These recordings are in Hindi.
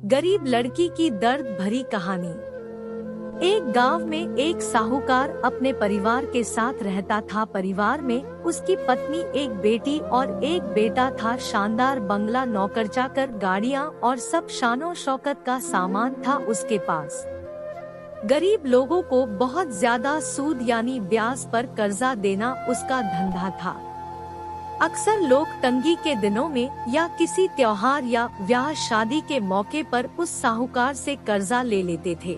गरीब लड़की की दर्द भरी कहानी। एक गांव में एक साहूकार अपने परिवार के साथ रहता था। परिवार में उसकी पत्नी, एक बेटी और एक बेटा था। शानदार बंगला, नौकर चाकर, गाड़ियां और सब शानो शौकत का सामान था उसके पास। गरीब लोगों को बहुत ज्यादा सूद यानी ब्याज पर कर्जा देना उसका धंधा था। अक्सर लोग तंगी के दिनों में या किसी त्योहार या ब्याह शादी के मौके पर उस साहूकार से कर्जा ले लेते थे।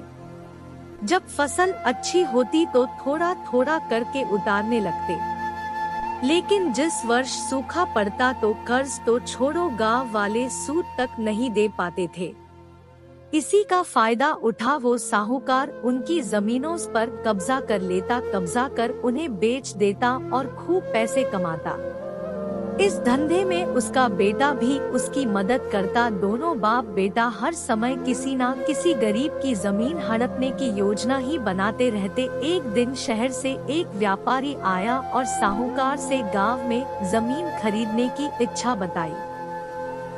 जब फसल अच्छी होती तो थोड़ा थोड़ा करके उतारने लगते, लेकिन जिस वर्ष सूखा पड़ता तो कर्ज तो छोड़ो, गांव वाले सूद तक नहीं दे पाते थे। इसी का फायदा उठा वो साहूकार उनकी जमीनों पर कब्जा कर लेता, कब्जा कर उन्हें बेच देता और खूब पैसे कमाता। इस धंधे में उसका बेटा भी उसकी मदद करता। दोनों बाप बेटा हर समय किसी न किसी गरीब की जमीन हड़पने की योजना ही बनाते रहते। एक दिन शहर से एक व्यापारी आया और साहूकार से गांव में जमीन खरीदने की इच्छा बताई।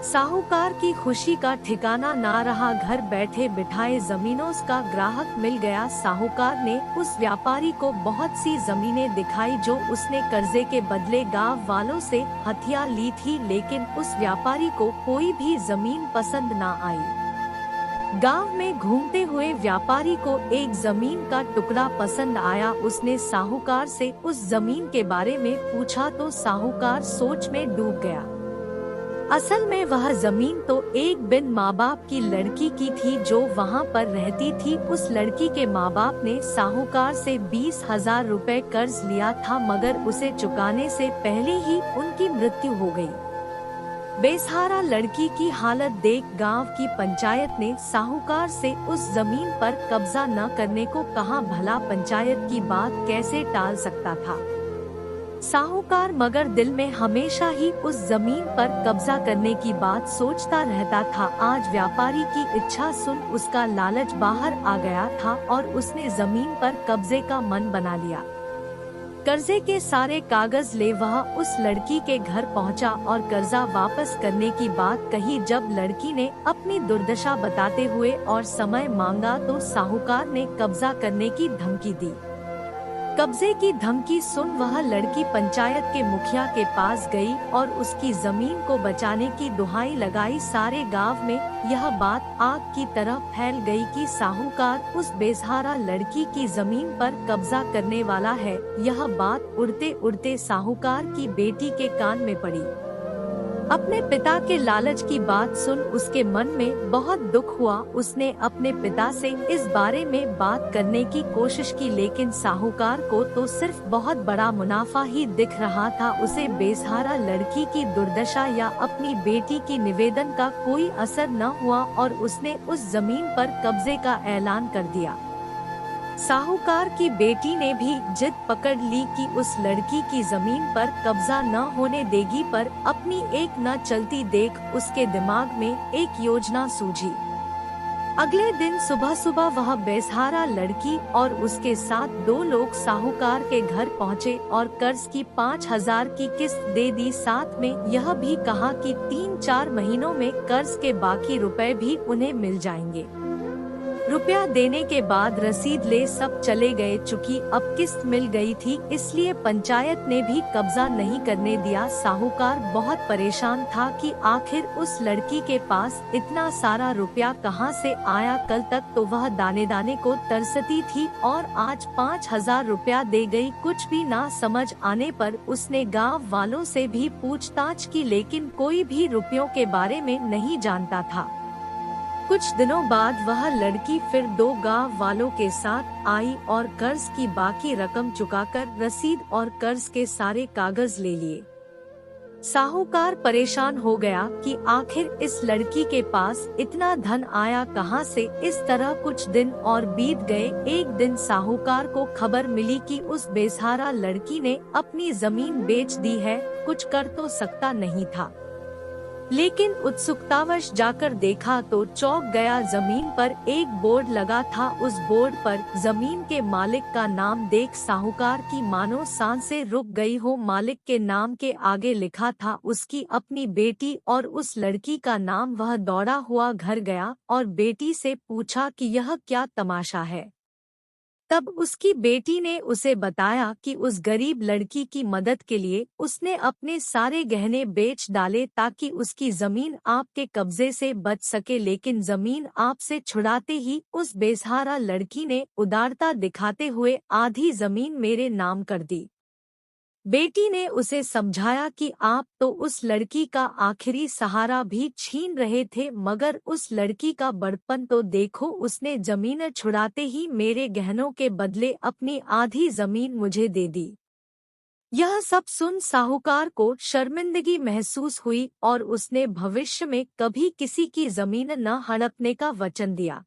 साहूकार की खुशी का ठिकाना ना रहा। घर बैठे बिठाए जमीनों का ग्राहक मिल गया। साहूकार ने उस व्यापारी को बहुत सी जमीनें दिखाई जो उसने कर्जे के बदले गांव वालों से हथिया ली थी, लेकिन उस व्यापारी को कोई भी जमीन पसंद ना आई। गांव में घूमते हुए व्यापारी को एक जमीन का टुकड़ा पसंद आया। उसने साहूकार से उस जमीन के बारे में पूछा तो साहूकार सोच में डूब गया। असल में वह जमीन तो एक बिन माँ बाप की लड़की की थी जो वहाँ पर रहती थी। उस लड़की के माँ बाप ने साहूकार से 20,000 रुपए कर्ज लिया था, मगर उसे चुकाने से पहले ही उनकी मृत्यु हो गई। बेसहारा लड़की की हालत देख गांव की पंचायत ने साहूकार से उस जमीन पर कब्जा न करने को कहा। भला पंचायत की बात कैसे टाल सकता था साहूकार, मगर दिल में हमेशा ही उस जमीन पर कब्जा करने की बात सोचता रहता था। आज व्यापारी की इच्छा सुन उसका लालच बाहर आ गया था और उसने जमीन पर कब्जे का मन बना लिया। कर्जे के सारे कागज ले वह उस लड़की के घर पहुंचा और कर्जा वापस करने की बात कही। जब लड़की ने अपनी दुर्दशा बताते हुए और समय मांगा तो साहूकार ने कब्जा करने की धमकी दी। कब्जे की धमकी सुन वह लड़की पंचायत के मुखिया के पास गई और उसकी जमीन को बचाने की दुहाई लगाई। सारे गांव में यह बात आग की तरह फैल गई कि साहूकार उस बेसहारा लड़की की जमीन पर कब्जा करने वाला है। यह बात उड़ते उड़ते साहूकार की बेटी के कान में पड़ी। अपने पिता के लालच की बात सुन उसके मन में बहुत दुख हुआ। उसने अपने पिता से इस बारे में बात करने की कोशिश की, लेकिन साहूकार को तो सिर्फ बहुत बड़ा मुनाफा ही दिख रहा था। उसे बेसहारा लड़की की दुर्दशा या अपनी बेटी की निवेदन का कोई असर न हुआ और उसने उस जमीन पर कब्जे का ऐलान कर दिया। साहूकार की बेटी ने भी जिद पकड़ ली कि उस लड़की की जमीन पर कब्जा न होने देगी, पर अपनी एक न चलती देख उसके दिमाग में एक योजना सूझी। अगले दिन सुबह सुबह वह बेसहारा लड़की और उसके साथ 2 लोग साहूकार के घर पहुँचे और कर्ज की 5,000 की किस्त दे दी। साथ में यह भी कहा कि 3-4 महीनों में कर्ज के बाकी रुपए भी उन्हें मिल जाएंगे। रुपया देने के बाद रसीद ले सब चले गए। चूंकि अब किस्त मिल गई थी इसलिए पंचायत ने भी कब्जा नहीं करने दिया। साहूकार बहुत परेशान था कि आखिर उस लड़की के पास इतना सारा रुपया कहां से आया। कल तक तो वह दाने दाने को तरसती थी और आज 5,000 रुपया दे गई। कुछ भी ना समझ आने पर उसने गांव वालों से भी पूछताछ की, लेकिन कोई भी रुपयों के बारे में नहीं जानता था। कुछ दिनों बाद वह लड़की फिर 2 गांव वालों के साथ आई और कर्ज की बाकी रकम चुकाकर रसीद और कर्ज के सारे कागज ले लिए। साहूकार परेशान हो गया कि आखिर इस लड़की के पास इतना धन आया कहां से। इस तरह कुछ दिन और बीत गए। एक दिन साहूकार को खबर मिली कि उस बेसहारा लड़की ने अपनी जमीन बेच दी है। कुछ कर तो सकता नहीं था। लेकिन उत्सुकतावश जाकर देखा तो चौंक गया। जमीन पर एक बोर्ड लगा था। उस बोर्ड पर जमीन के मालिक का नाम देख साहूकार की मानो सांसें रुक गई हो। मालिक के नाम के आगे लिखा था उसकी अपनी बेटी और उस लड़की का नाम। वह दौड़ा हुआ घर गया और बेटी से पूछा कि यह क्या तमाशा है। तब उसकी बेटी ने उसे बताया कि उस गरीब लड़की की मदद के लिए उसने अपने सारे गहने बेच डाले ताकि उसकी जमीन आपके कब्जे से बच सके। लेकिन जमीन आपसे छुड़ाते ही उस बेसहारा लड़की ने उदारता दिखाते हुए आधी जमीन मेरे नाम कर दी। बेटी ने उसे समझाया कि आप तो उस लड़की का आखिरी सहारा भी छीन रहे थे, मगर उस लड़की का बड़पन तो देखो, उसने जमीन छुड़ाते ही मेरे गहनों के बदले अपनी आधी जमीन मुझे दे दी। यह सब सुन साहूकार को शर्मिंदगी महसूस हुई और उसने भविष्य में कभी किसी की जमीन न हड़पने का वचन दिया।